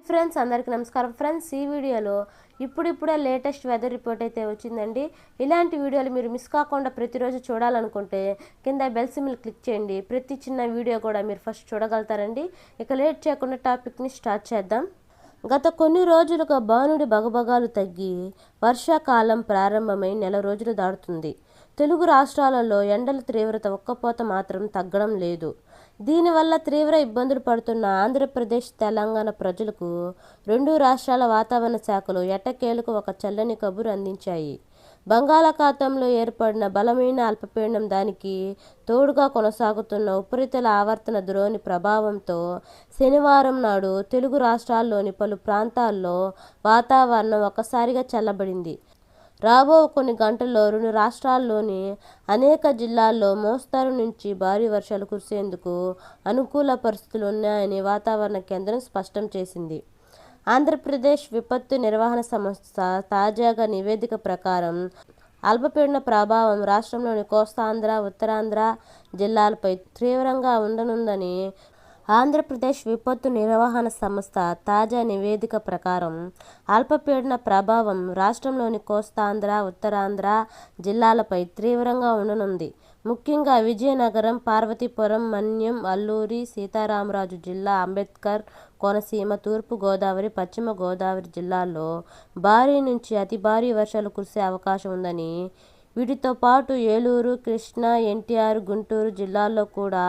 Friends అందరికీ నమస్కారం friends. ఈ వీడియోలో ఇప్పుడిప్పుడే లేటెస్ట్ వెదర్ రిపోర్ట్ అయితే వచ్చిందండి. ఇలాంటి వీడియోలు మీరు మిస్ కాకుండా ప్రతిరోజు చూడాలనుకుంటే కింద బెల్ సింబల్ క్లిక్ చేయండి. ప్రతి చిన్న వీడియో కూడా మీరు ఫస్ట్ చూడగలుగుతారండి. ఇక లేట్ చేయకుండా టాపిక్ని స్టార్ట్ చేద్దాం. గత కొన్ని రోజులుగా బాణుడి బగబగాలు తగ్గి వర్షాకాలం ప్రారంభమై నెల రోజులు దాటుతుంది. తెలుగు రాష్ట్రాలలో ఎండల తీవ్రత ఒక్కపోత మాత్రం తగ్గడం లేదు. దీనివల్ల తీవ్ర ఇబ్బందులు పడుతున్న ఆంధ్రప్రదేశ్, తెలంగాణ ప్రజలకు రెండు రాష్ట్రాల వాతావరణ శాఖలు ఎట్టకేలకు ఒక చల్లని కబురు అందించాయి. బంగాళాఖాతంలో ఏర్పడిన బలమైన అల్పపీడనం, దానికి తోడుగా కొనసాగుతున్న ఉపరితల ఆవర్తన ద్రోణి ప్రభావంతో శనివారం నాడు తెలుగు రాష్ట్రాల్లోని పలు ప్రాంతాల్లో వాతావరణం ఒక్కసారిగా చల్లబడింది. రాబో కొన్ని గంటల్లో రెండు రాష్ట్రాల్లోని అనేక జిల్లాల్లో మోస్తరు నుంచి భారీ వర్షాలు కురిసేందుకు అనుకూల పరిస్థితులు ఉన్నాయని వాతావరణ కేంద్రం స్పష్టం చేసింది. ఆంధ్రప్రదేశ్ విపత్తు నిర్వహణ సంస్థ తాజాగా నివేదిక ప్రకారం అల్పపీడన ప్రభావం రాష్ట్రంలోని కోస్తాంధ్ర, ఉత్తరాంధ్ర జిల్లాలపై తీవ్రంగా ఉండనుందని ఆంధ్రప్రదేశ్ విపత్తు నిర్వహణ సంస్థ తాజా నివేదిక ప్రకారం అల్పపీడన ప్రభావం రాష్ట్రంలోని కోస్తాంధ్ర, ఉత్తరాంధ్ర జిల్లాలపై తీవ్రంగా ఉండనుంది. ముఖ్యంగా విజయనగరం, పార్వతీపురం, మన్యం, అల్లూరి సీతారామరాజు జిల్లా, అంబేద్కర్ కోనసీమ, తూర్పు గోదావరి, పశ్చిమ గోదావరి జిల్లాల్లో భారీ నుంచి అతి భారీ వర్షాలు కురిసే అవకాశం ఉందని, వీటితో పాటు ఏలూరు, కృష్ణా, ఎన్టీఆర్, గుంటూరు జిల్లాల్లో కూడా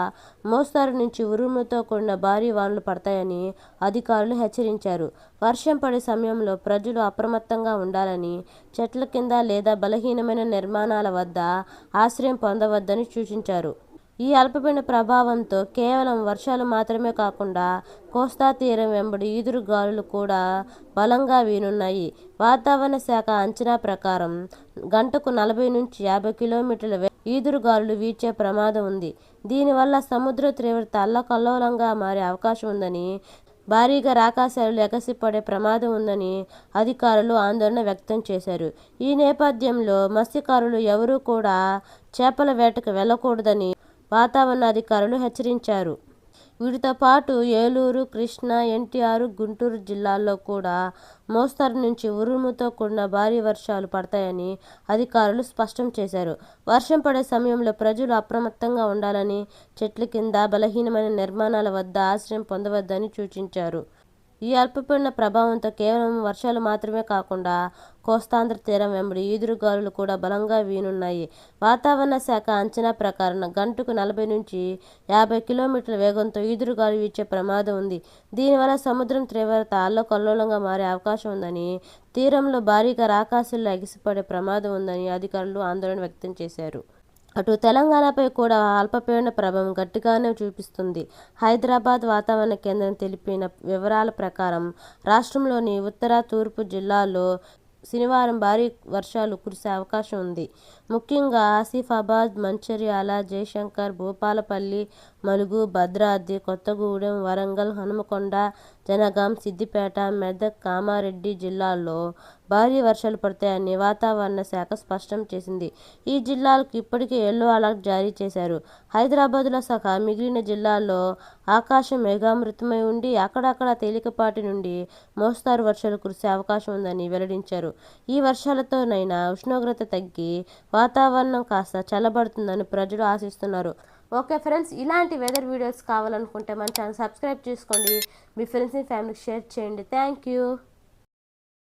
మోస్తరు నుంచి ఉరుములతో కూడిన భారీ వానలు పడతాయని అధికారులు హెచ్చరించారు. వర్షం పడే సమయంలో ప్రజలు అప్రమత్తంగా ఉండాలని, చెట్ల కింద లేదా బలహీనమైన నిర్మాణాల వద్ద ఆశ్రయం పొందవద్దని సూచించారు. ఈ అల్పపీడన ప్రభావంతో కేవలం వర్షాలు మాత్రమే కాకుండా కోస్తా తీరం వెంబడి ఈదురు గాలులు కూడా బలంగా వీనున్నాయి. వాతావరణ శాఖ అంచనా ప్రకారం గంటకు 40 నుంచి 50 కిలోమీటర్ల ఈదురు గాలులు వీచే ప్రమాదం ఉంది. దీనివల్ల సముద్ర తీవ్రత అల్లకల్లోలంగా మారే అవకాశం ఉందని, భారీగా రాకాశాలు ఎగసిపడే ప్రమాదం ఉందని అధికారులు ఆందోళన వ్యక్తం చేశారు. ఈ నేపథ్యంలో మత్స్యకారులు ఎవరూ కూడా చేపల వేటకు వెళ్లకూడదని వాతావరణ అధికారులు హెచ్చరించారు. వీటితో పాటు ఏలూరు, కృష్ణా, ఎన్టీఆర్, గుంటూరు జిల్లాల్లో కూడా మోస్తరు నుంచి ఉరుముతో కూడిన భారీ వర్షాలు పడతాయని అధికారులు స్పష్టం చేశారు. వర్షం పడే సమయంలో ప్రజలు అప్రమత్తంగా ఉండాలని, చెట్ల కింద, బలహీనమైన నిర్మాణాల వద్ద ఆశ్రయం పొందవద్దని సూచించారు. ఈ అల్పపీడన ప్రభావంతో కేవలం వర్షాలు మాత్రమే కాకుండా కోస్తాంధ్ర తీరం వెంబడి ఈదురుగాలులు కూడా బలంగా వీనున్నాయి. వాతావరణ శాఖ అంచనా ప్రకారం గంటకు 40 నుంచి 50 కిలోమీటర్ల వేగంతో ఈదురుగాలు వీచే ప్రమాదం ఉంది. దీనివల్ల సముద్రం తీవ్రత అల్లకల్లోలంగా మారే అవకాశం ఉందని, తీరంలో భారీగా రాకాసులు ఎగిసిపడే ప్రమాదం ఉందని అధికారులు ఆందోళన వ్యక్తం చేశారు. అటు తెలంగాణపై కూడా అల్పపీడన ప్రభావం గట్టిగానే చూపిస్తుంది. హైదరాబాద్ వాతావరణ కేంద్రం తెలిపిన వివరాల ప్రకారం రాష్ట్రంలోని ఉత్తర, తూర్పు జిల్లాల్లో శనివారం భారీ వర్షాలు కురిసే అవకాశం ఉంది. ముఖ్యంగా ఆసిఫాబాద్, మంచిర్యాల, జయశంకర్, భూపాలపల్లి, ములుగు, భద్రాద్రి కొత్తగూడెం, వరంగల్, హనుమకొండ, జనగాం, సిద్దిపేట, మెదక్, కామారెడ్డి జిల్లాల్లో భారీ వర్షాలు పడతాయని వాతావరణ శాఖ స్పష్టం చేసింది. ఈ జిల్లాలకు ఇప్పటికే ఎల్లో అలర్ట్ జారీ చేశారు. హైదరాబాద్లో సహా మిగిలిన జిల్లాల్లో ఆకాశం మేఘావృతమై ఉండి అక్కడక్కడ తేలికపాటి నుండి మోస్తరు వర్షాలు కురిసే అవకాశం ఉందని వెల్లడించారు. ఈ వర్షాలతోనైనా ఉష్ణోగ్రత తగ్గి వాతావరణం కాస్త చల్లబడుతుందని ప్రజలు ఆశిస్తున్నారు. ఓకే ఫ్రెండ్స్, ఇలాంటి వెదర్ వీడియోస్ కావాలనుకుంటే మన ఛానల్ సబ్స్క్రైబ్ చేసుకోండి. మీ ఫ్రెండ్స్ అండ్ ఫ్యామిలీకి షేర్ చేయండి. Thank you.